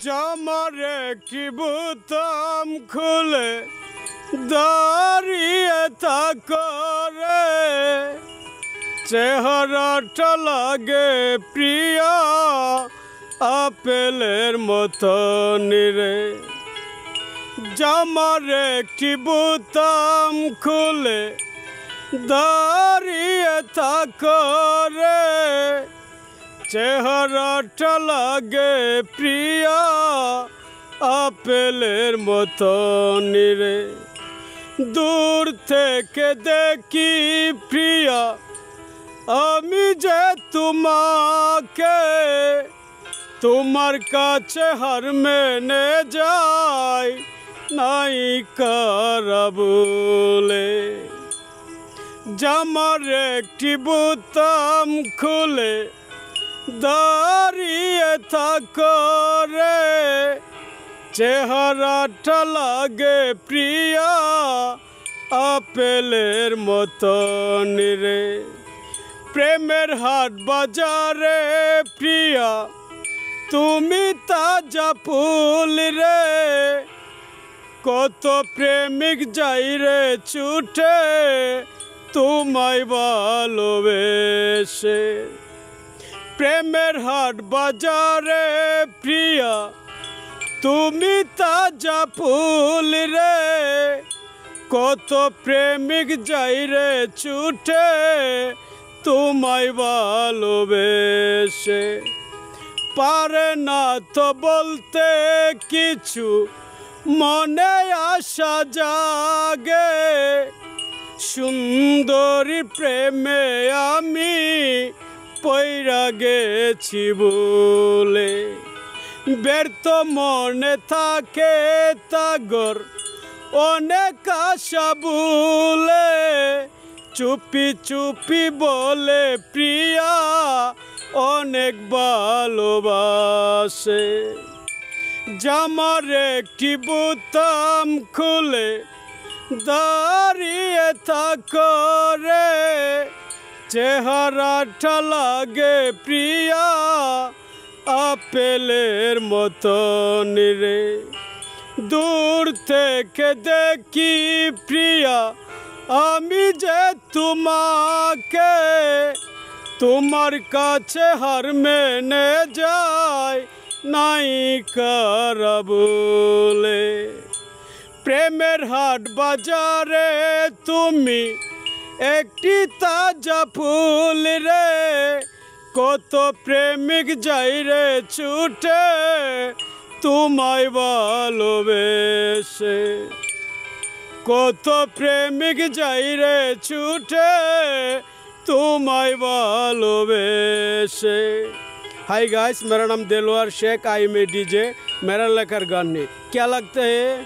জামারে কি বুতাম খুলে দাঁড়িয়ে থাকো রে, চেহারাটা লাগে প্রিয়া আপেলের মতো নিরে। জামারে কি বুতাম খুলে দাঁড়িয়ে থাকো রে, চেহারাটা লাগে প্রিয়া আপেলের মতো নিরে। দূর থেকে দেখি প্রিয়া আমি যে তোমাকে, তোমার কাছে হার মেনে যাই নাই কারা বলে। জামার একটি বোতাম খুলে দাঁড়িয়ে থাকো রে, চেহারাটা লাগে প্রিয়া আপেলের মতো নিরে। প্রেমের হাট বাজারে প্রিয়া তুমি তাজা ফুল রে, কত প্রেমিক যাই রে ছুটে তোমায় ভালোবেসে। প্রেমের হাট বাজারে প্রিয়া তুমি তাজা ফুল রে, কত প্রেমিক যাই রে ছুটে তোমায় ভালোবেসে। পারে না তো বলতে কিছু মনে আশা জাগে, সুন্দরী প্রেমে আমি পইরা গেছি বলে। ব্যর্থ মনে থাকে তাগর অনেক আশা বলে, চুপি চুপি বলে প্রিয়া অনেক ভালোবাসে। জামার একটি বোতাম খুলে দাঁড়িয়ে থাকো রে, চেহারাটা লাগে প্রিয়া আপেলের মতো নিরে। দূর থেকে দেখি প্রিয়া আমি যে তোমাকে, তোমার কাছে হার মেনে যাই নাই কারা বলে। প্রেমের হাট বাজারে তুমি একটি তাজা ফুল রে, কত প্রেমিক যাই রে ছুটে তোমায় ভালোবেসে। কত প্রেমিক যাই রে ছুটে तुम्हाय भालोबेसे। हाय गाइस, मेरा नाम Dilwar Sheikh, I am a DJ. मेरा लेकर गाने क्या लगता है